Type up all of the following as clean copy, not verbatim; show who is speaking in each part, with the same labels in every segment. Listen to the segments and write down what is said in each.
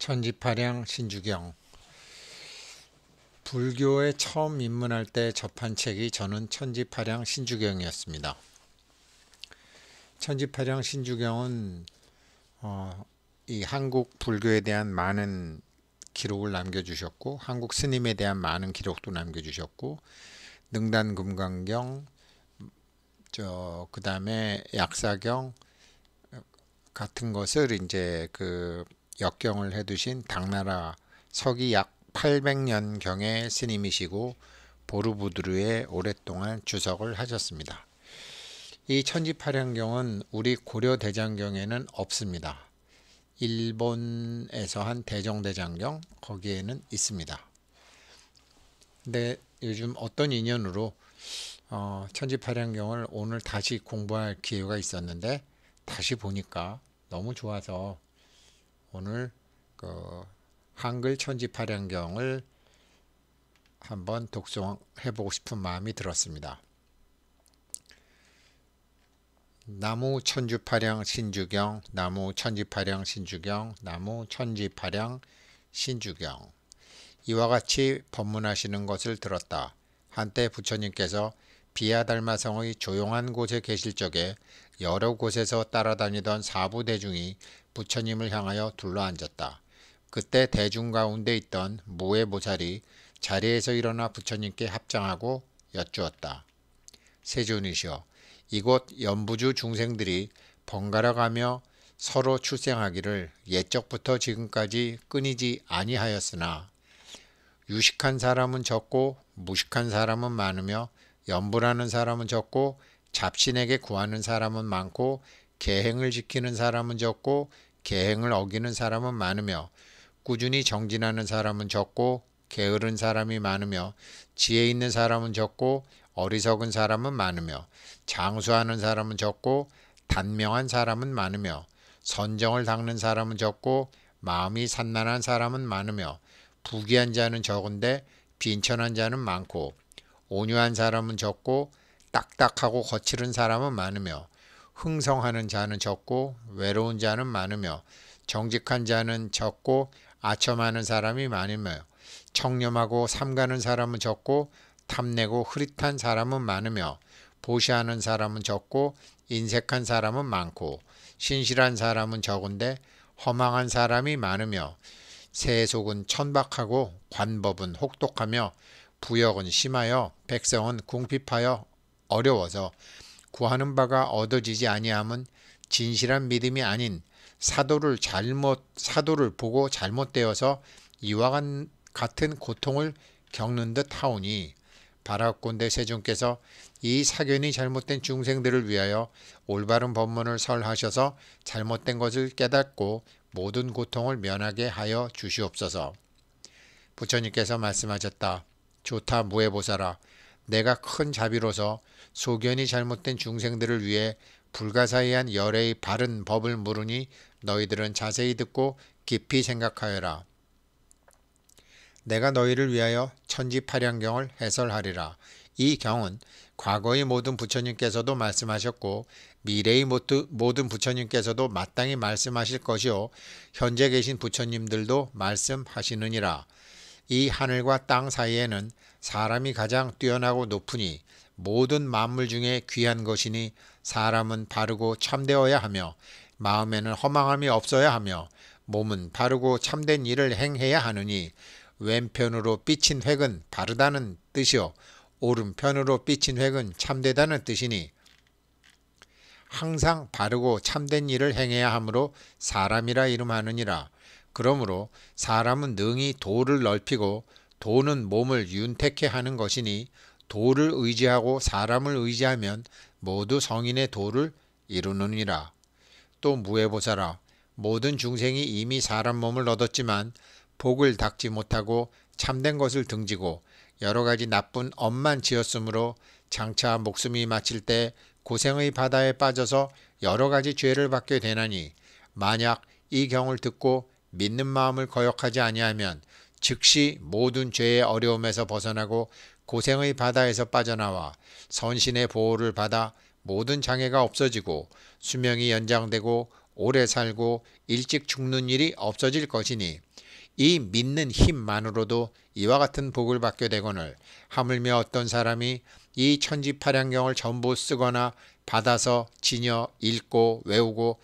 Speaker 1: 천지파량 신주경. 불교에 처음 입문할 때 접한 책이 저는 천지파량 신주경이었습니다. 천지파량 신주경은 이 한국 불교에 대한 많은 기록을 남겨주셨고, 한국 스님에 대한 많은 기록도 남겨주셨고, 능단금강경, 그 다음에 약사경 같은 것을 이제 역경을 해두신 당나라 서기 약 800년경의 스님이시고 보르부드르에 오랫동안 주석을 하셨습니다. 이 천지파량경은 우리 고려대장경에는 없습니다. 일본에서 한 대종대장경 거기에는 있습니다. 근데 요즘 어떤 인연으로 천지파량경을 오늘 다시 공부할 기회가 있었는데 다시 보니까 너무 좋아서 오늘 한글 천지파량경을 한번 독송해보고 싶은 마음이 들었습니다. 나무 천주파량 신주경, 나무 천지파량 신주경, 나무 천지파량 신주경. 이와 같이 법문하시는 것을 들었다. 한때 부처님께서 비아달마성의 조용한 곳에 계실 적에 여러 곳에서 따라다니던 사부대중이 부처님을 향하여 둘러앉았다. 그때 대중 가운데 있던 무외보살이 자리에서 일어나 부처님께 합장하고 여쭈었다. 세존이시여, 이곳 연부주 중생들이 번갈아 가며 서로 출생하기를 옛적부터 지금까지 끊이지 아니하였으나 유식한 사람은 적고 무식한 사람은 많으며 연부라는 사람은 적고 잡신에게 구하는 사람은 많고 계행을 지키는 사람은 적고 계행을 어기는 사람은 많으며 꾸준히 정진하는 사람은 적고 게으른 사람이 많으며 지혜 있는 사람은 적고 어리석은 사람은 많으며 장수하는 사람은 적고 단명한 사람은 많으며 선정을 닦는 사람은 적고 마음이 산란한 사람은 많으며 부귀한 자는 적은데 빈천한 자는 많고 온유한 사람은 적고 딱딱하고 거칠은 사람은 많으며 흥성하는 자는 적고 외로운 자는 많으며 정직한 자는 적고 아첨하는 사람이 많으며 청렴하고 삼가는 사람은 적고 탐내고 흐릿한 사람은 많으며 보시하는 사람은 적고 인색한 사람은 많고 신실한 사람은 적은데 허망한 사람이 많으며 세속은 천박하고 관법은 혹독하며 부역은 심하여 백성은 궁핍하여 어려워서 구하는 바가 얻어지지 아니함은 진실한 믿음이 아닌 사도를 보고 잘못되어서 이와 같은 고통을 겪는 듯 하오니 바라건대 세존께서 이 사견이 잘못된 중생들을 위하여 올바른 법문을 설하셔서 잘못된 것을 깨닫고 모든 고통을 면하게 하여 주시옵소서. 부처님께서 말씀하셨다. 좋다 무해보살아, 내가 큰 자비로서 소견이 잘못된 중생들을 위해 불가사의한 열애의 바른 법을 물으니 너희들은 자세히 듣고 깊이 생각하여라. 내가 너희를 위하여 천지파량경을 해설하리라. 이 경은 과거의 모든 부처님께서도 말씀하셨고 미래의 모든 부처님께서도 마땅히 말씀하실 것이요 현재 계신 부처님들도 말씀하시느니라. 이 하늘과 땅 사이에는 사람이 가장 뛰어나고 높으니 모든 만물 중에 귀한 것이니 사람은 바르고 참되어야 하며 마음에는 허망함이 없어야 하며 몸은 바르고 참된 일을 행해야 하느니 왼편으로 삐친 획은 바르다는 뜻이요 오른편으로 삐친 획은 참되다는 뜻이니 항상 바르고 참된 일을 행해야 하므로 사람이라 이름하느니라. 그러므로 사람은 능히 도를 넓히고 도는 몸을 윤택해 하는 것이니 도를 의지하고 사람을 의지하면 모두 성인의 도를 이루느니라. 또 무해보살아, 모든 중생이 이미 사람 몸을 얻었지만 복을 닦지 못하고 참된 것을 등지고 여러가지 나쁜 업만 지었으므로 장차 목숨이 마칠 때 고생의 바다에 빠져서 여러가지 죄를 받게 되나니 만약 이 경을 듣고 믿는 마음을 거역하지 아니하면 즉시 모든 죄의 어려움에서 벗어나고 고생의 바다에서 빠져나와 선신의 보호를 받아 모든 장애가 없어지고 수명이 연장되고 오래 살고 일찍 죽는 일이 없어질 것이니 이 믿는 힘만으로도 이와 같은 복을 받게 되거늘 하물며 어떤 사람이 이 천지팔양경을 전부 쓰거나 받아서 지녀 읽고 외우고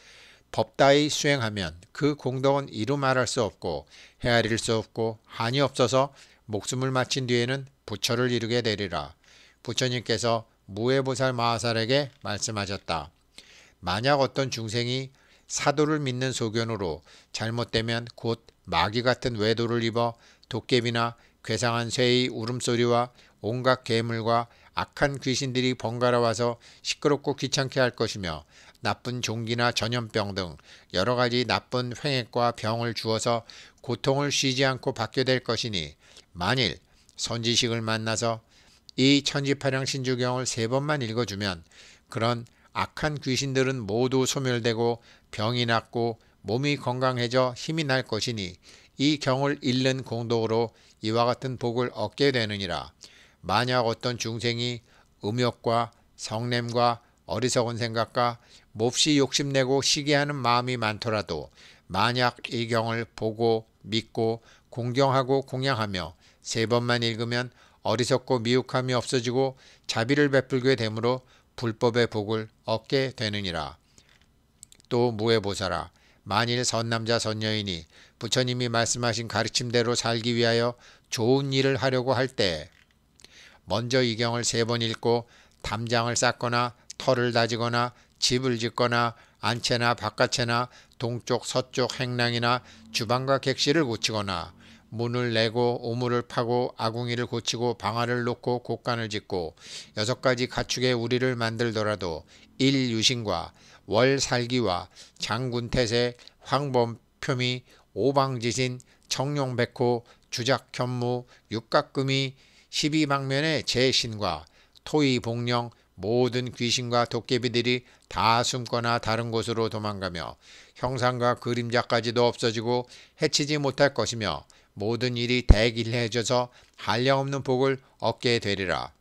Speaker 1: 법다이 수행하면 그 공덕은 이루 말할 수 없고 헤아릴 수 없고 한이 없어서 목숨을 마친 뒤에는 부처를 이루게 되리라. 부처님께서 무외보살 마하살에게 말씀하셨다. 만약 어떤 중생이 사도를 믿는 소견으로 잘못되면 곧 마귀 같은 외도를 입어 도깨비나 괴상한 쇠의 울음소리와 온갖 괴물과 악한 귀신들이 번갈아 와서 시끄럽고 귀찮게 할 것이며 나쁜 종기나 전염병 등 여러 가지 나쁜 횡액과 병을 주어서 고통을 쉬지 않고 받게 될 것이니 만일 선지식을 만나서 이 천지팔양 신주경을 3번만 읽어주면 그런 악한 귀신들은 모두 소멸되고 병이 낫고 몸이 건강해져 힘이 날 것이니 이 경을 읽는 공덕으로 이와 같은 복을 얻게 되느니라. 만약 어떤 중생이 음욕과 성냄과 어리석은 생각과 몹시 욕심내고 시기하는 마음이 많더라도 만약 이 경을 보고 믿고 공경하고 공양하며 3번만 읽으면 어리석고 미혹함이 없어지고 자비를 베풀게 되므로 불법의 복을 얻게 되느니라. 또 무외보살아, 만일 선남자 선여인이 부처님이 말씀하신 가르침대로 살기 위하여 좋은 일을 하려고 할 때 먼저 이 경을 3번 읽고 담장을 쌓거나 터를 다지거나 집을 짓거나 안채나 바깥채나 동쪽 서쪽 행랑이나 주방과 객실을 고치거나 문을 내고 우물을 파고 아궁이를 고치고 방아를 놓고 곡간을 짓고 6가지 가축의 우리를 만들더라도 일유신과 월살기와 장군태세 황범표미 오방지신 청룡백호 주작현무 육각금이 12망면의 제신과 토이복령 모든 귀신과 도깨비들이 다 숨거나 다른 곳으로 도망가며 형상과 그림자까지도 없어지고 해치지 못할 것이며 모든 일이 대길해져서 한량없는 복을 얻게 되리라.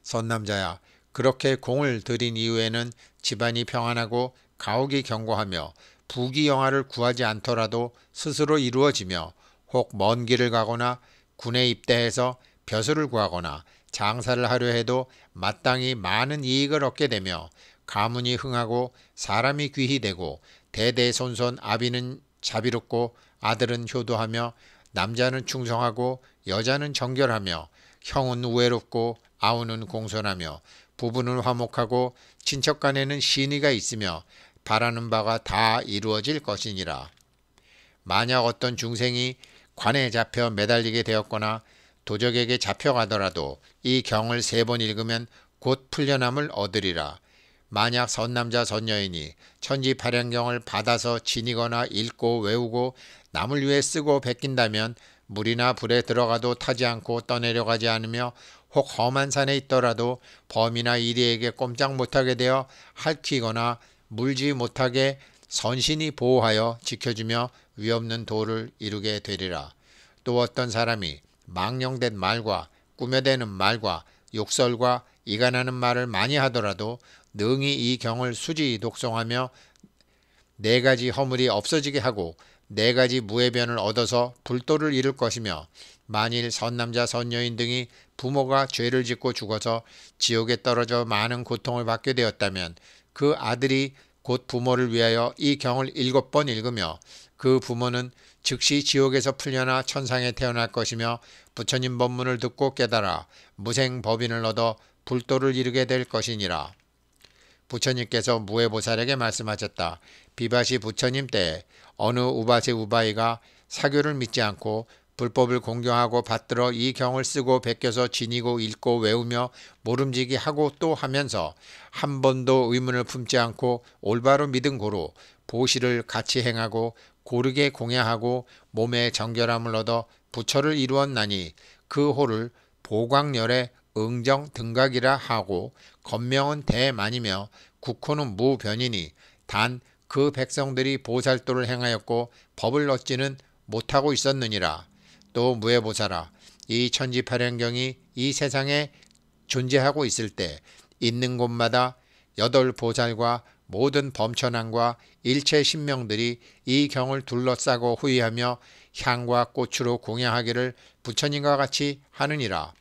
Speaker 1: 선남자야, 그렇게 공을 들인 이후에는 집안이 평안하고 가옥이 견고하며 부귀영화를 구하지 않더라도 스스로 이루어지며 혹 먼 길을 가거나 군에 입대해서 벼슬을 구하거나 장사를 하려 해도 마땅히 많은 이익을 얻게 되며 가문이 흥하고 사람이 귀히 되고 대대손손 아비는 자비롭고 아들은 효도하며 남자는 충성하고 여자는 정결하며 형은 우애롭고 아우는 공손하며 부부는 화목하고 친척 간에는 신의가 있으며 바라는 바가 다 이루어질 것이니라. 만약 어떤 중생이 관에 잡혀 매달리게 되었거나 도적에게 잡혀가더라도 이 경을 3번 읽으면 곧 풀려남을 얻으리라. 만약 선남자 선여인이 천지팔양경을 받아서 지니거나 읽고 외우고 남을 위해 쓰고 베낀다면 물이나 불에 들어가도 타지 않고 떠내려가지 않으며 혹 험한 산에 있더라도 범이나 이리에게 꼼짝 못하게 되어 핥히거나 물지 못하게 선신이 보호하여 지켜주며 위없는 도를 이루게 되리라. 또 어떤 사람이 망령된 말과 꾸며대는 말과 욕설과 이간하는 말을 많이 하더라도 능히 이 경을 수지 독송하며 4가지 허물이 없어지게 하고 4가지 무해변을 얻어서 불도를 이룰 것이며 만일 선남자 선여인 등이 부모가 죄를 짓고 죽어서 지옥에 떨어져 많은 고통을 받게 되었다면 그 아들이 곧 부모를 위하여 이 경을 7번 읽으며 그 부모는 즉시 지옥에서 풀려나 천상에 태어날 것이며 부처님 법문을 듣고 깨달아 무생법인을 얻어 불도를 이루게 될 것이니라. 부처님께서 무외보살에게 말씀하셨다. 비바시 부처님 때에 어느 우바세 우바이가 사교를 믿지 않고 불법을 공경하고 받들어 이 경을 쓰고 베껴서 지니고 읽고 외우며 모름지기 하고 또 하면서 한 번도 의문을 품지 않고 올바로 믿은 고로 보시를 같이 행하고 고르게 공양하고 몸에 정결함을 얻어 부처를 이루었나니 그 호를 보광열의 응정 등각이라 하고 건명은 대만이며 국호는 무변이니 단 그 백성들이 보살도를 행하였고 법을 얻지는 못하고 있었느니라. 또 무외보살아, 이 천지팔양경이 이 세상에 존재하고 있을 때 있는 곳마다 8보살과 모든 범천왕과 일체 신명들이 이 경을 둘러싸고 후의하며 향과 꽃으로 공양하기를 부처님과 같이 하느니라.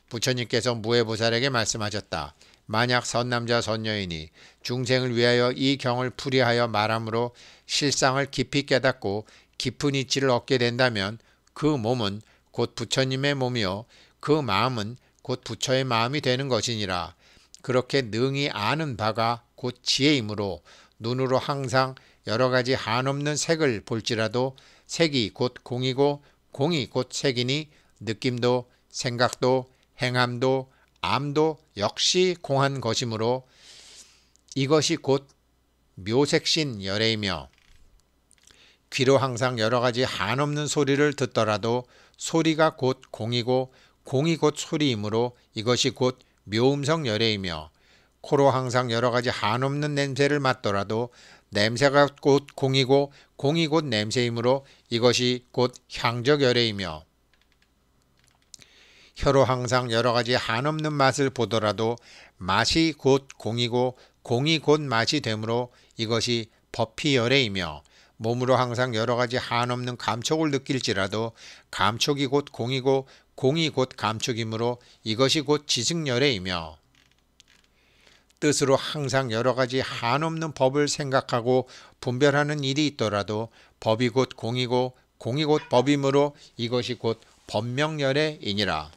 Speaker 1: 부처님께서 무해보살에게 말씀하셨다. 만약 선남자 선여인이 중생을 위하여 이 경을 풀이하여 말함으로 실상을 깊이 깨닫고 깊은 이치를 얻게 된다면 그 몸은 곧 부처님의 몸이요 그 마음은 곧 부처의 마음이 되는 것이니라. 그렇게 능히 아는 바가 곧 지혜이므로 눈으로 항상 여러 가지 한없는 색을 볼지라도 색이 곧 공이고 공이 곧 색이니 느낌도 생각도 행함도 암도 역시 공한 것이므로 이것이 곧 묘색신 열애이며 귀로 항상 여러 가지 한없는 소리를 듣더라도 소리가 곧 공이고 공이 곧 소리이므로 이것이 곧 묘음성 열애이며 코로 항상 여러 가지 한없는 냄새를 맡더라도 냄새가 곧 공이고 공이 곧 냄새이므로 이것이 곧 향적 열애이며 혀로 항상 여러 가지 한없는 맛을 보더라도 맛이 곧 공이고 공이 곧 맛이 되므로 이것이 법희 열애이며 몸으로 항상 여러 가지 한없는 감촉을 느낄지라도 감촉이 곧 공이고 공이 곧 감촉이므로 이것이 곧 지승열애이며 뜻으로 항상 여러 가지 한없는 법을 생각하고 분별하는 일이 있더라도 법이 곧 공이고 공이 곧 법이므로 이것이 곧 법명열애이니라.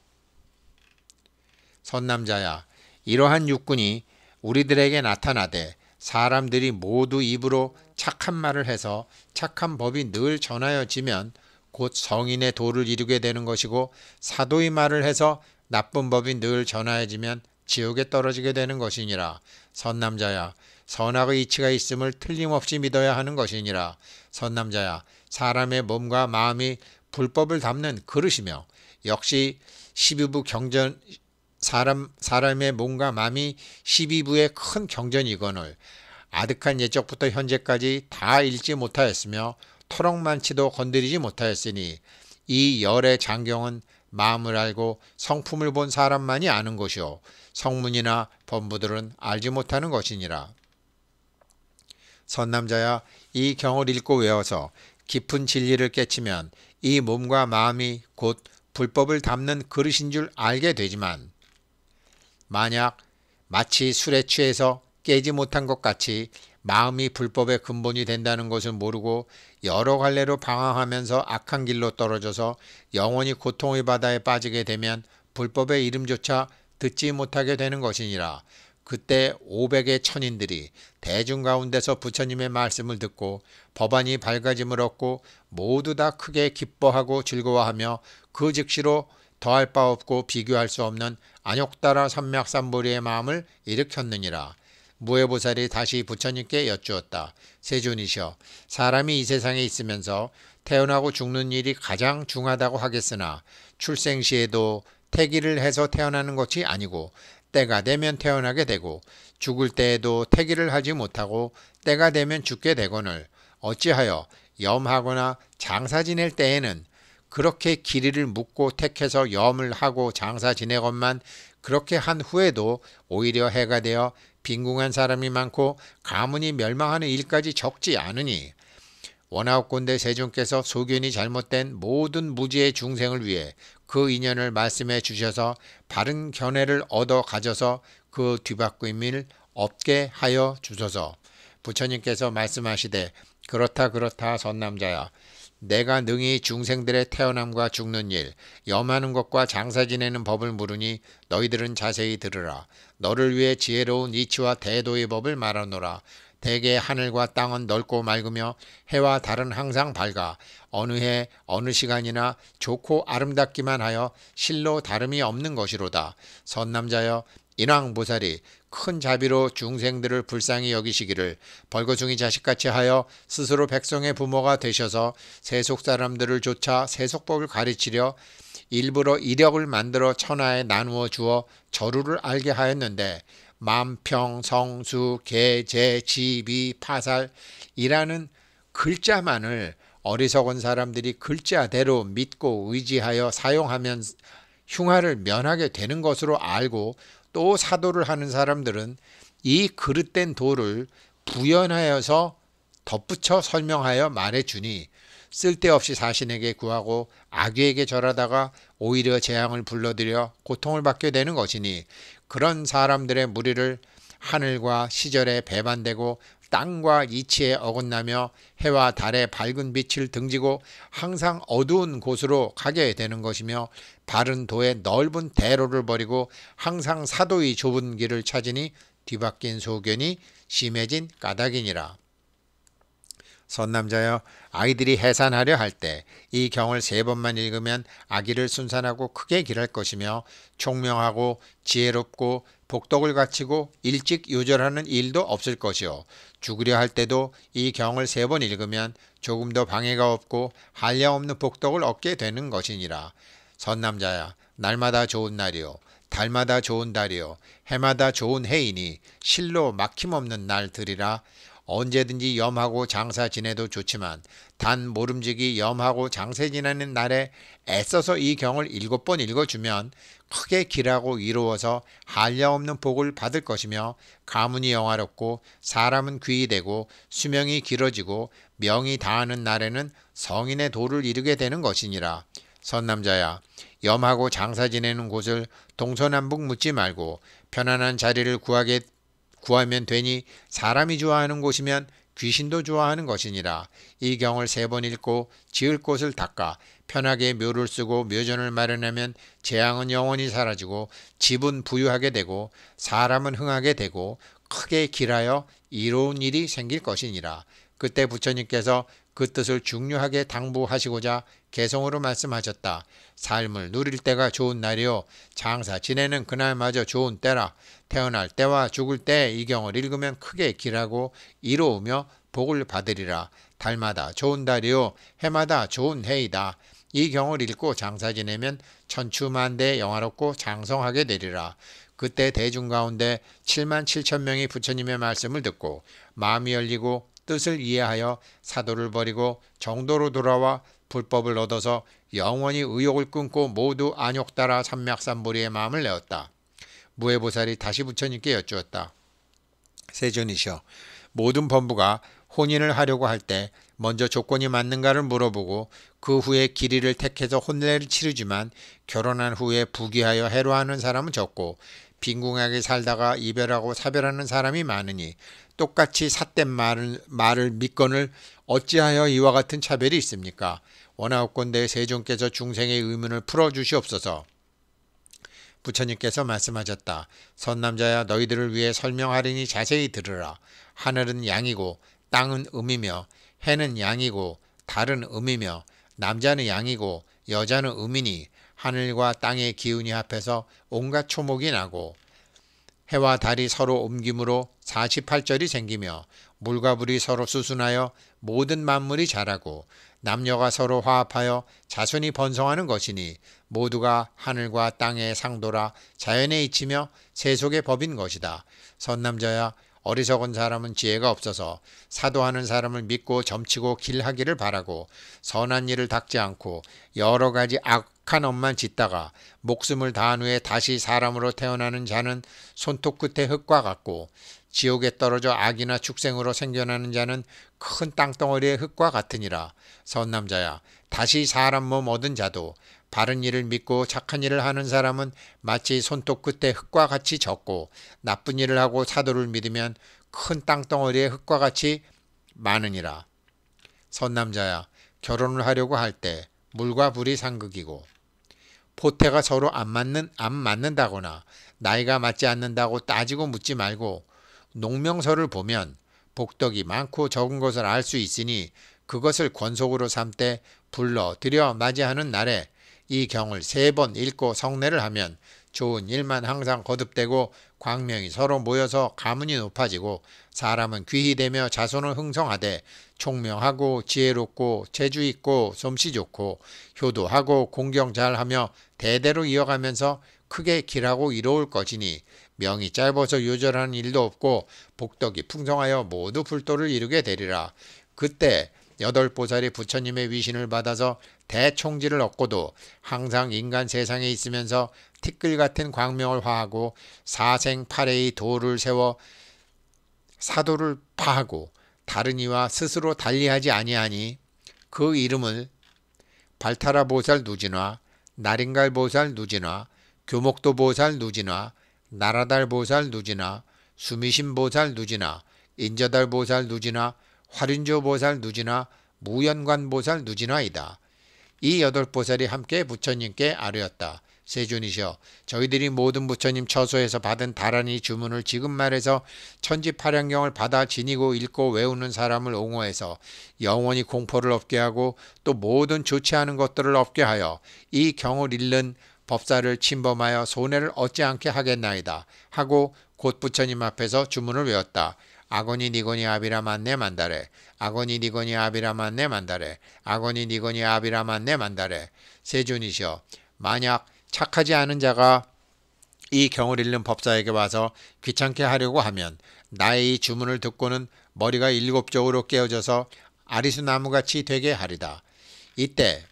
Speaker 1: 선남자야, 이러한 육군이 우리들에게 나타나되 사람들이 모두 입으로 착한 말을 해서 착한 법이 늘 전하여지면 곧 성인의 도를 이루게 되는 것이고 사도의 말을 해서 나쁜 법이 늘 전하여지면 지옥에 떨어지게 되는 것이니라. 선남자야, 선악의 이치가 있음을 틀림없이 믿어야 하는 것이니라. 선남자야, 사람의 몸과 마음이 불법을 담는 그릇이며 역시 12부 경전 사람의 몸과 마음이 12부의 큰 경전이거늘 아득한 옛적부터 현재까지 다 읽지 못하였으며 토록 많지도 건드리지 못하였으니 이 열의 장경은 마음을 알고 성품을 본 사람만이 아는 것이요 성문이나 범부들은 알지 못하는 것이니라. 선남자야, 이 경을 읽고 외워서 깊은 진리를 깨치면 이 몸과 마음이 곧 불법을 담는 그릇인 줄 알게 되지만 만약 마치 술에 취해서 깨지 못한 것 같이 마음이 불법의 근본이 된다는 것을 모르고 여러 갈래로 방황하면서 악한 길로 떨어져서 영원히 고통의 바다에 빠지게 되면 불법의 이름조차 듣지 못하게 되는 것이니라. 그때 500의 천인들이 대중 가운데서 부처님의 말씀을 듣고 법안이 밝아짐을 얻고 모두 다 크게 기뻐하고 즐거워하며 그 즉시로 더할 바 없고 비교할 수 없는 안욕따라 삼맥삼보리의 마음을 일으켰느니라. 무해보살이 다시 부처님께 여쭈었다. 세존이시여, 사람이 이 세상에 있으면서 태어나고 죽는 일이 가장 중하다고 하겠으나 출생시에도 태기를 해서 태어나는 것이 아니고 때가 되면 태어나게 되고 죽을 때에도 태기를 하지 못하고 때가 되면 죽게 되거늘 어찌하여 염하거나 장사 지낼 때에는 그렇게 길이를 묻고 택해서 염을 하고 장사 지내건만 그렇게 한 후에도 오히려 해가 되어 빈궁한 사람이 많고 가문이 멸망하는 일까지 적지 않으니 원하옵건대 세존께서 소견이 잘못된 모든 무지의 중생을 위해 그 인연을 말씀해 주셔서 바른 견해를 얻어 가져서 그 뒤바꿈을 없게 하여 주소서. 부처님께서 말씀하시되 그렇다 선남자야, 내가 능히 중생들의 태어남과 죽는 일, 염하는 것과 장사 지내는 법을 물으니 너희들은 자세히 들으라. 너를 위해 지혜로운 이치와 대도의 법을 말하노라. 대개 하늘과 땅은 넓고 맑으며 해와 달은 항상 밝아 어느 해 어느 시간이나 좋고 아름답기만 하여 실로 다름이 없는 것이로다. 선남자여, 인왕보살이 큰 자비로 중생들을 불쌍히 여기시기를 벌거숭이 자식같이 하여 스스로 백성의 부모가 되셔서 세속 사람들을 쫓아 세속법을 가르치려 일부러 이력을 만들어 천하에 나누어 주어 저루를 알게 하였는데 만평, 성수, 계제, 지비, 파살이라는 글자만을 어리석은 사람들이 글자대로 믿고 의지하여 사용하면 흉하를 면하게 되는 것으로 알고 또 사도를 하는 사람들은 이 그릇된 도를 부연하여서 덧붙여 설명하여 말해주니 쓸데없이 자신에게 구하고 악귀에게 절하다가 오히려 재앙을 불러들여 고통을 받게 되는 것이니 그런 사람들의 무리를 하늘과 시절에 배반되고 땅과 이치에 어긋나며 해와 달의 밝은 빛을 등지고 항상 어두운 곳으로 가게 되는 것이며 바른 도의 넓은 대로를 버리고 항상 사도의 좁은 길을 찾으니 뒤바뀐 소견이 심해진 까닭이니라. 선남자여, 아이들이 해산하려 할 때 이 경을 3번만 읽으면 아기를 순산하고 크게 기를 것이며 총명하고 지혜롭고 복덕을 갖추고 일찍 요절하는 일도 없을 것이요 죽으려 할 때도 이 경을 3번 읽으면 조금도 방해가 없고 한량없는 복덕을 얻게 되는 것이니라. 선남자야, 날마다 좋은 날이요 달마다 좋은 달이요 해마다 좋은 해이니 실로 막힘없는 날들이라. 언제든지 염하고 장사 지내도 좋지만 단 모름지기 염하고 장사 지내는 날에 애써서 이 경을 7번 읽어주면 크게 길하고 이로워서 한량없는 복을 받을 것이며 가문이 영화롭고 사람은 귀히 되고 수명이 길어지고 명이 다하는 날에는 성인의 도를 이루게 되는 것이니라. 선남자야, 염하고 장사 지내는 곳을 동서남북 묻지 말고 편안한 자리를 구하면 되니 사람이 좋아하는 곳이면 귀신도 좋아하는 것이니라. 이 경을 3번 읽고 지을 곳을 닦아 편하게 묘를 쓰고 묘전을 마련하면 재앙은 영원히 사라지고 집은 부유하게 되고 사람은 흥하게 되고 크게 길하여 이로운 일이 생길 것이니라. 그때 부처님께서 그 뜻을 중요하게 당부하시고자 개성으로 말씀하셨다. 삶을 누릴 때가 좋은 날이요 장사 지내는 그날마저 좋은 때라. 태어날 때와 죽을 때 이 경을 읽으면 크게 길하고 이로우며 복을 받으리라. 달마다 좋은 달이요 해마다 좋은 해이다. 이 경을 읽고 장사 지내면 천추만대 영화롭고 장성하게 되리라. 그때 대중 가운데 7만 7천 명이 부처님의 말씀을 듣고 마음이 열리고 뜻을 이해하여 사도를 버리고 정도로 돌아와 불법을 얻어서 영원히 의욕을 끊고 모두 안욕따라 삼맥삼보리의 마음을 내었다. 무해보살이 다시 부처님께 여쭈었다. 세존이시여, 모든 범부가 혼인을 하려고 할 때 먼저 조건이 맞는가를 물어보고 그 후에 길이를 택해서 혼례를 치르지만 결혼한 후에 부귀하여 해로하는 사람은 적고 빈궁하게 살다가 이별하고 사별하는 사람이 많으니 똑같이 삿된 말을 믿거늘 어찌하여 이와 같은 차별이 있습니까? 원하옵건대 세존께서 중생의 의문을 풀어주시옵소서. 부처님께서 말씀하셨다. 선남자야, 너희들을 위해 설명하리니 자세히 들으라. 하늘은 양이고 땅은 음이며 해는 양이고 달은 음이며 남자는 양이고 여자는 음이니 하늘과 땅의 기운이 합해서 온갖 초목이 나고 해와 달이 서로 옮김으로 48절이 생기며 물과 불이 서로 수순하여 모든 만물이 자라고 남녀가 서로 화합하여 자손이 번성하는 것이니 모두가 하늘과 땅의 상도라 자연에 이치며 세속의 법인 것이다. 선남자야, 어리석은 사람은 지혜가 없어서 사도하는 사람을 믿고 점치고 길하기를 바라고 선한 일을 닦지 않고 여러 가지 악한 업만 짓다가 목숨을 다한 후에 다시 사람으로 태어나는 자는 손톱 끝에 흙과 같고 지옥에 떨어져 악이나 축생으로 생겨나는 자는 큰 땅덩어리의 흙과 같으니라. 선남자야, 다시 사람 몸 얻은 자도 바른 일을 믿고 착한 일을 하는 사람은 마치 손톱 끝에 흙과 같이 적고 나쁜 일을 하고 사도를 믿으면 큰 땅덩어리의 흙과 같이 많으니라. 선남자야, 결혼을 하려고 할 때 물과 불이 상극이고 포태가 서로 안 맞는다거나 나이가 맞지 않는다고 따지고 묻지 말고 농명서를 보면 복덕이 많고 적은 것을 알 수 있으니 그것을 권속으로 삼되 불러 들여 맞이하는 날에 이 경을 3번 읽고 성례를 하면 좋은 일만 항상 거듭되고 광명이 서로 모여서 가문이 높아지고 사람은 귀히 되며 자손은 흥성하되 총명하고 지혜롭고 재주 있고 솜씨 좋고 효도하고 공경 잘하며 대대로 이어가면서 크게 길하고 이로울 것이니 명이 짧아서 요절하는 일도 없고 복덕이 풍성하여 모두 불도를 이루게 되리라. 그때 8보살이 부처님의 위신을 받아서 대총지를 얻고도 항상 인간 세상에 있으면서 티끌 같은 광명을 화하고 사생 8회의 도를 세워 사도를 파하고 다른 이와 스스로 달리하지 아니하니 그 이름을 발타라 보살 누진화, 나린갈 보살 누진화, 교목도 보살 누진화, 나라달 보살 누진화, 수미신 보살 누진화, 인저달 보살 누진화, 화륜조 보살 누진화, 무연관 보살 누진화이다. 이 8보살이 함께 부처님께 아뢰었다. 세존이시여, 저희들이 모든 부처님 처소에서 받은 다란이 주문을 지금 말해서 천지파량경을 받아 지니고 읽고 외우는 사람을 옹호해서 영원히 공포를 없게 하고 또 모든 좋지 않은 것들을 없게 하여 이 경을 읽는 법사를 침범하여 손해를 얻지 않게 하겠나이다 하고 곧 부처님 앞에서 주문을 외웠다. 아거니 니거니 아비라 만네 만다레, 아거니 니거니 아비라 만네 만다레, 아거니 니거니 아비라 만네 만다레. 세존이시여, 만약 착하지 않은 자가 이 경을 읽는 법사에게 와서 귀찮게 하려고 하면 나의 이 주문을 듣고는 머리가 7쪽으로 깨어져서 아리수나무같이 되게 하리다. 이때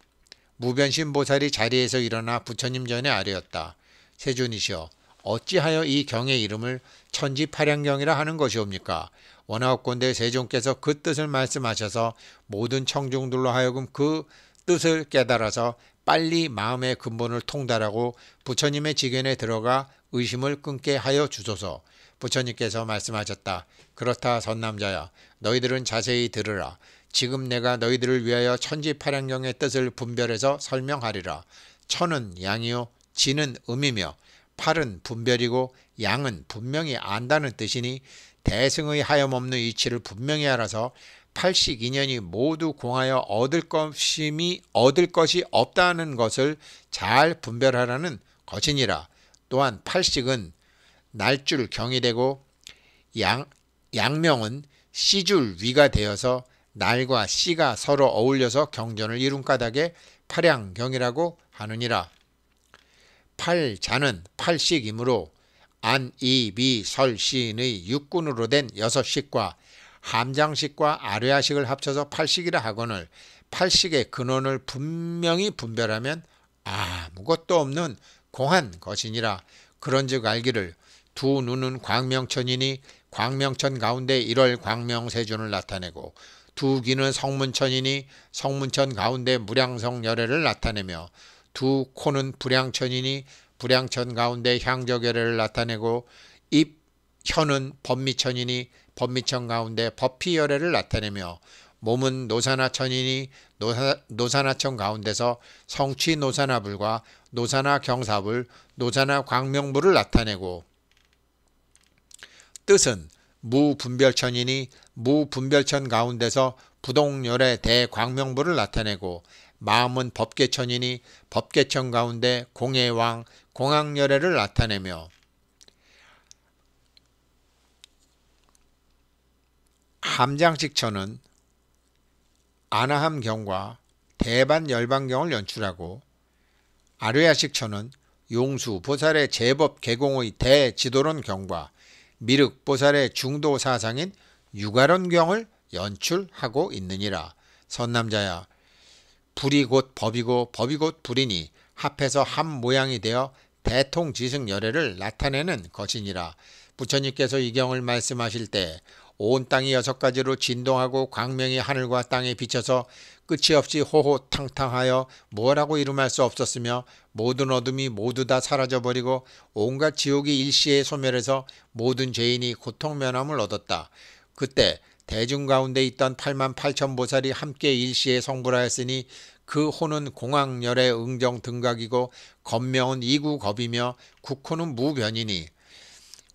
Speaker 1: 무변신 보살이 자리에서 일어나 부처님 전에 아뢰었다. 세존이시여, 어찌하여 이 경의 이름을 천지파량경이라 하는 것이옵니까? 원하옵건대 세존께서 그 뜻을 말씀하셔서 모든 청중들로 하여금 그 뜻을 깨달아서 빨리 마음의 근본을 통달하고 부처님의 지견에 들어가 의심을 끊게 하여 주소서. 부처님께서 말씀하셨다. 그렇다 선남자야, 너희들은 자세히 들으라. 지금 내가 너희들을 위하여 천지파량경의 뜻을 분별해서 설명하리라. 천은 양이요, 지는 음이며 팔은 분별이고 양은 분명히 안다는 뜻이니 대승의 하염없는 이치를 분명히 알아서 팔식 인연이 모두 공하여 얻을 것이 없다는 것을 잘 분별하라는 것이니라. 또한 팔식은 날줄 경이 되고 양명은 씨줄 위가 되어서 날과 씨가 서로 어울려서 경전을 이룬 까닭에 팔양경이라고 하느니라. 팔자는 팔식이므로 안, 이, 비, 설, 시인의 육군으로 된 6식과 함장식과 아뢰아식을 합쳐서 팔식이라 하거늘 팔식의 근원을 분명히 분별하면 아무것도 없는 공한 것이니라. 그런즉 알기를 두 눈은 광명천이니 광명천 가운데 1월 광명세존을 나타내고 두 귀는 성문천이니 성문천 가운데 무량성열애를 나타내며 두 코는 불량천이니 불량천 가운데 향적열애를 나타내고 입, 혀는 법미천이니 법미천 가운데 법피열애를 나타내며 몸은 노사나천이니 노사나천 가운데서 성취노사나불과 노사나경사불, 노사나광명불을 나타내고 뜻은 무분별천이니 무분별천 가운데서 부동열애 대광명불을 나타내고 마음은 법계천이니 법계천 가운데 공예왕 공학열애를 나타내며 함장식천은 아나함경과 대반열반경을 연출하고 아뢰아식천은 용수 보살의 제법 개공의 대지도론경과 미륵보살의 중도사상인 유가론경을 연출하고 있느니라. 선남자야, 불이 곧 법이고 법이 곧 불이니 합해서 한 모양이 되어 대통지승열애를 나타내는 것이니라. 부처님께서 이 경을 말씀하실 때 온 땅이 6가지로 진동하고 광명이 하늘과 땅에 비쳐서 끝이 없이 호호탕탕하여 뭐라고 이름할 수 없었으며 모든 어둠이 모두 다 사라져버리고 온갖 지옥이 일시에 소멸해서 모든 죄인이 고통면함을 얻었다. 그때 대중 가운데 있던 88,000보살이 함께 일시에 성불하였으니 그 호는 공학열의 응정 등각이고 건명은 이구겁이며 국호는 무변이니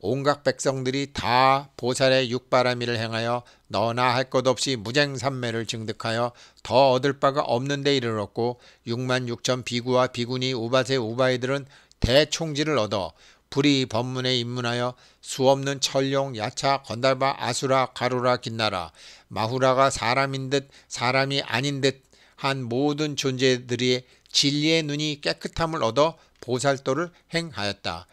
Speaker 1: 온갖 백성들이 다 보살의 육바라미를 행하여 너나 할 것 없이 무쟁삼매를 증득하여 더 얻을 바가 없는 데 이르렀고 66,000 비구와 비구니 우바세 우바이들은 대총지를 얻어 불이 법문에 입문하여 수없는 천룡, 야차, 건달바, 아수라, 가루라, 긴나라, 마후라가 사람인 듯 사람이 아닌 듯 한 모든 존재들이 진리의 눈이 깨끗함을 얻어 보살도를 행하였다.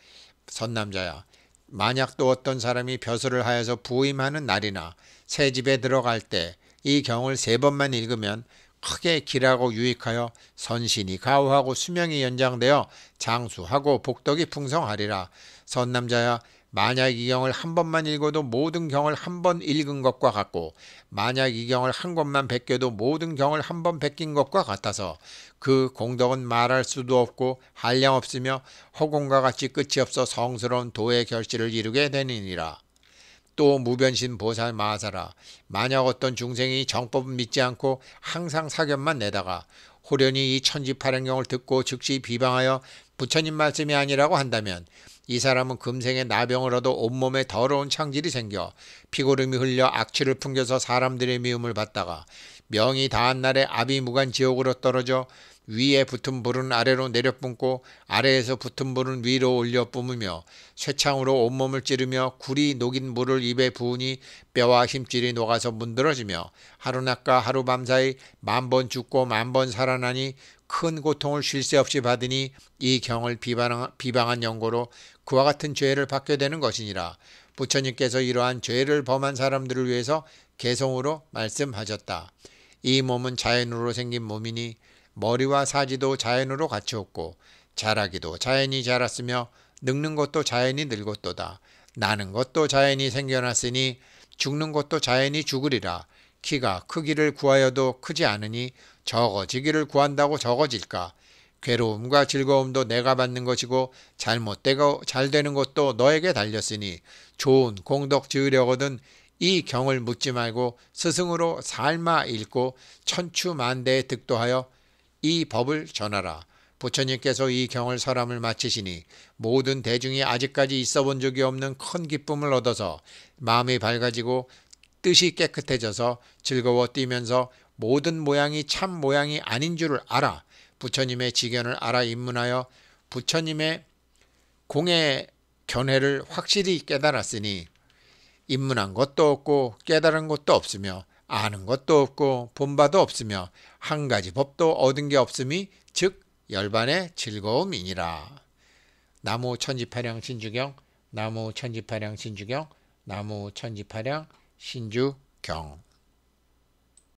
Speaker 1: 선남자야, 만약 또 어떤 사람이 벼슬을 하여서 부임하는 날이나 새 집에 들어갈 때 이 경을 3번만 읽으면 크게 길하고 유익하여 선신이 가호하고 수명이 연장되어 장수하고 복덕이 풍성하리라. 선남자야, 만약 이 경을 한 번만 읽어도 모든 경을 한 번 읽은 것과 같고 만약 이 경을 한 권만 베껴도 모든 경을 한 번 베낀 것과 같아서 그 공덕은 말할 수도 없고 한량없으며 허공과 같이 끝이 없어 성스러운 도의 결실을 이루게 되느니라. 또 무변신 보살 마하사라, 만약 어떤 중생이 정법을 믿지 않고 항상 사견만 내다가 호련히 이 천지팔행경을 듣고 즉시 비방하여 부처님 말씀이 아니라고 한다면 이 사람은 금생에 나병을 얻어 온몸에 더러운 창질이 생겨 피고름이 흘려 악취를 풍겨서 사람들의 미움을 받다가 명이 다한 날에 아비무간 지옥으로 떨어져 위에 붙은 불은 아래로 내려 뿜고 아래에서 붙은 불은 위로 올려 뿜으며 쇠창으로 온몸을 찌르며 굴이 녹인 물을 입에 부으니 뼈와 힘줄이 녹아서 문드러지며 하루낮과 하루밤 사이 10,000번 죽고 10,000번 살아나니 큰 고통을 쉴 새 없이 받으니 이 경을 비방한 연고로 그와 같은 죄를 받게 되는 것이니라. 부처님께서 이러한 죄를 범한 사람들을 위해서 개성으로 말씀하셨다. 이 몸은 자연으로 생긴 몸이니 머리와 사지도 자연으로 갖추었고 자라기도 자연히 자랐으며 늙는 것도 자연히 늙었도다. 나는 것도 자연히 생겨났으니 죽는 것도 자연히 죽으리라. 키가 크기를 구하여도 크지 않으니 적어지기를 구한다고 적어질까? 괴로움과 즐거움도 내가 받는 것이고 잘못되고 잘되는 것도 너에게 달렸으니 좋은 공덕 지으려거든 이 경을 묻지 말고 스승으로 삶아 읽고 천추만대에 득도하여 이 법을 전하라. 부처님께서 이 경을 설함을 마치시니 모든 대중이 아직까지 있어 본 적이 없는 큰 기쁨을 얻어서 마음이 밝아지고 뜻이 깨끗해져서 즐거워 뛰면서 모든 모양이 참 모양이 아닌 줄을 알아 부처님의 지견을 알아 입문하여 부처님의 공의 견해를 확실히 깨달았으니 입문한 것도 없고 깨달은 것도 없으며 아는 것도 없고 본 바도 없으며 한 가지 법도 얻은 게 없음이 즉 열반의 즐거움이니라. 나무 천지파량 신주경, 나무 천지파량 신주경, 나무 천지파량 신주경.